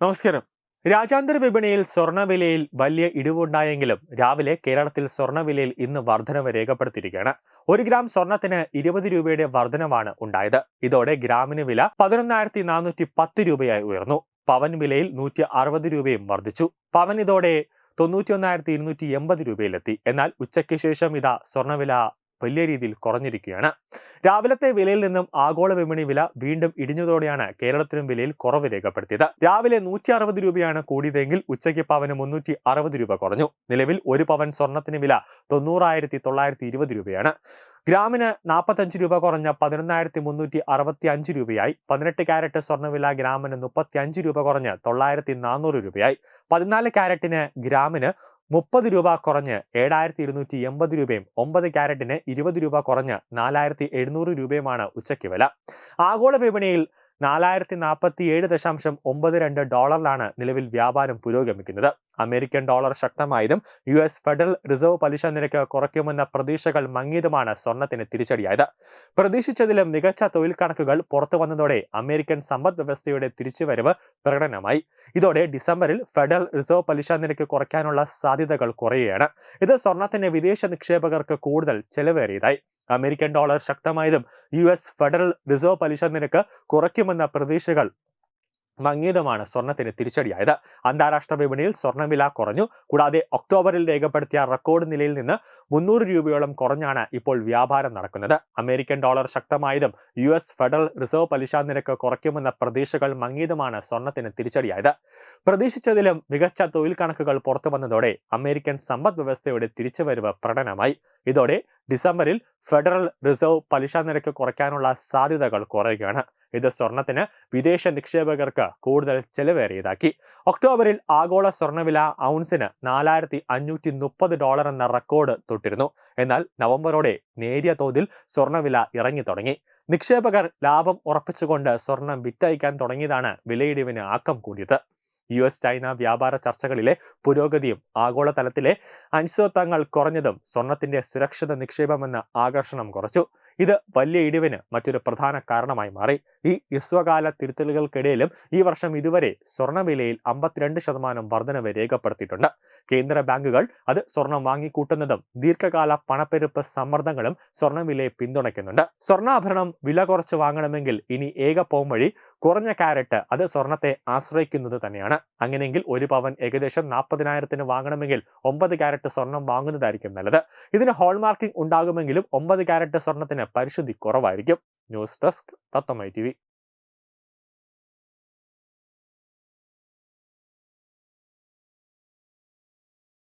നമസ്കാരം. രാജ്യാന്തര വിപണിയിൽ സ്വർണ്ണവിലയിൽ വലിയ ഇടിവുണ്ടായെങ്കിലും രാവിലെ കേരളത്തിൽ സ്വർണ്ണവിലയിൽ ഇന്ന് വർധനവ് രേഖപ്പെടുത്തിയിരിക്കുകയാണ്. 1 ഗ്രാം സ്വർണത്തിന് 20 രൂപയുടെ വർധനവാണ് ഉണ്ടായത്. ഇതോടെ ഗ്രാമിന് വില 11,410 രൂപയായി ഉയർന്നു. പവൻ വിലയിൽ 160 രൂപയും വർദ്ധിച്ചു. പവൻ ഇതോടെ 91,280 രൂപയിലെത്തി. എന്നാൽ ഉച്ചയ്ക്ക് ശേഷം സ്വർണ്ണവില വലിയ രീതിയിൽ കുറഞ്ഞിരിക്കുകയാണ്. രാവിലത്തെ വിലയിൽ നിന്നും ആഗോള വിപണി വില വീണ്ടും ഇടിഞ്ഞതോടെയാണ് കേരളത്തിലും വിലയിൽ കുറവ് രേഖപ്പെടുത്തിയത്. രാവിലെ 160 രൂപയാണ് കൂടിയതെങ്കിൽ ഉച്ചയ്ക്ക് പവന് 360 രൂപ കുറഞ്ഞു. നിലവിൽ 1 പവൻ സ്വർണത്തിന് വില 90,920 രൂപയാണ്. ഗ്രാമിന് 45 രൂപ കുറഞ്ഞ 11,365 രൂപയായി. 18 കാരറ്റ് സ്വർണ്ണവില ഗ്രാമിന് 35 രൂപ കുറഞ്ഞ് 9,400 രൂപയായി. 14 കാരറ്റിന് ഗ്രാമിന് 30 രൂപ കുറഞ്ഞ് 7,280 രൂപയും 9 കാരറ്റിന് 20 രൂപ കുറഞ്ഞ് 4,700 രൂപയുമാണ് ഉച്ചയ്ക്ക് വില. ആഗോള വിപണിയിൽ 4,047.92 നിലവിൽ വ്യാപാരം പുരോഗമിക്കുന്നത്. അമേരിക്കൻ ഡോളർ ശക്തമായതും US ഫെഡറൽ റിസർവ് പലിശ നിരക്ക് കുറയ്ക്കുമെന്ന പ്രതീക്ഷകൾ മങ്ങിയതുമാണ് സ്വർണത്തിന് തിരിച്ചടിയായത്. പ്രതീക്ഷിച്ചതിലും മികച്ച തൊഴിൽ കണക്കുകൾ പുറത്തു വന്നതോടെ അമേരിക്കൻ സമ്പദ് വ്യവസ്ഥയുടെ തിരിച്ചുവരവ് പ്രകടനമായി. ഇതോടെ ഡിസംബറിൽ ഫെഡറൽ റിസർവ് പലിശ നിരക്ക് കുറയ്ക്കാനുള്ള സാധ്യതകൾ കുറയുകയാണ്. ഇത് സ്വർണത്തിന് വിദേശ നിക്ഷേപകർക്ക് കൂടുതൽ ചെലവേറിയതായി. അമേരിക്കൻ ഡോളർ ശക്തമായതും US ഫെഡറൽ റിസർവ് പലിശ നിരക്ക് കുറയ്ക്കുമെന്ന പ്രതീക്ഷകൾ മങ്ങിയതുമാണ് സ്വർണത്തിന് തിരിച്ചടിയായത്. അന്താരാഷ്ട്ര വിപണിയിൽ സ്വർണ്ണവില കുറഞ്ഞു. കൂടാതെ ഒക്ടോബറിൽ രേഖപ്പെടുത്തിയ റെക്കോർഡ് നിലയിൽ നിന്ന് 300 രൂപയോളം കുറഞ്ഞാണ് ഇപ്പോൾ വ്യാപാരം നടക്കുന്നത്. അമേരിക്കൻ ഡോളർ ശക്തമായതും US ഫെഡറൽ റിസർവ് പലിശ നിരക്ക് കുറയ്ക്കുമെന്ന പ്രതീക്ഷകൾ മങ്ങിയതുമാണ് സ്വർണത്തിന് തിരിച്ചടിയായത്. പ്രതീക്ഷിച്ചതിലും മികച്ച തൊഴിൽ കണക്കുകൾ പുറത്തു വന്നതോടെ അമേരിക്കൻ സമ്പദ് വ്യവസ്ഥയുടെ തിരിച്ചുവരവ് പ്രകടനമായി. ഇതോടെ ഡിസംബറിൽ ഫെഡറൽ റിസർവ് പലിശ നിരക്ക് കുറയ്ക്കാനുള്ള സാധ്യതകൾ കുറയുകയാണ്. ഇത് സ്വർണത്തിന് വിദേശ നിക്ഷേപകർക്ക് കൂടുതൽ ചെലവേറിയതാക്കി. ഒക്ടോബറിൽ ആഗോള സ്വർണ്ണവില ഔൺസിന് $4,530 എന്ന റെക്കോർഡ് തൊട്ടിരുന്നു. എന്നാൽ നവംബറോടെ നേരിയ തോതിൽ സ്വർണ്ണവില ഇറങ്ങി തുടങ്ങി. നിക്ഷേപകർ ലാഭം ഉറപ്പിച്ചുകൊണ്ട് സ്വർണം വിറ്റയക്കാൻ തുടങ്ങിയതാണ് വിലയിടിവിന് ആക്കം കൂടിയത്. US ചൈന വ്യാപാര ചർച്ചകളിലെ പുരോഗതിയും ആഗോളതലത്തിലെ അനിശ്ചിതത്വങ്ങൾ കുറഞ്ഞതും സ്വർണത്തിന്റെ സുരക്ഷിത നിക്ഷേപമെന്ന ആകർഷണം കുറച്ചു. ഇത് വലിയ ഇടിവിന് മറ്റൊരു പ്രധാന കാരണമായി മാറി. ഈ ഹ്രസ്വകാല തിരുത്തലുകൾക്കിടയിലും ഈ വർഷം ഇതുവരെ സ്വർണ്ണവിലയിൽ 52% വർധനവ് രേഖപ്പെടുത്തിയിട്ടുണ്ട്. കേന്ദ്ര ബാങ്കുകൾ അത് സ്വർണം വാങ്ങിക്കൂട്ടുന്നതും ദീർഘകാല പണപ്പെരുപ്പ് സമ്മർദ്ദങ്ങളും സ്വർണ്ണവിലയെ പിന്തുണയ്ക്കുന്നുണ്ട്. സ്വർണ്ണാഭരണം വില കുറച്ച് വാങ്ങണമെങ്കിൽ ഇനി ഏക പോം വഴി കുറഞ്ഞ കാരറ്റ് അത് സ്വർണത്തെ ആശ്രയിക്കുന്നത് തന്നെയാണ്. അങ്ങനെയെങ്കിൽ 1 പവൻ ഏകദേശം 40,000-ന് വാങ്ങണമെങ്കിൽ 9 കാരറ്റ് സ്വർണം വാങ്ങുന്നതായിരിക്കും നല്ലത്. ഇതിന് ഹോൾമാർക്കിംഗ് ഉണ്ടാകുമെങ്കിലും 9 കാരറ്റ് സ്വർണത്തിന് പരിശുദ്ധി കുറവായിരിക്കും. ന്യൂസ് ഡെസ്ക് തത്വമൈ TV.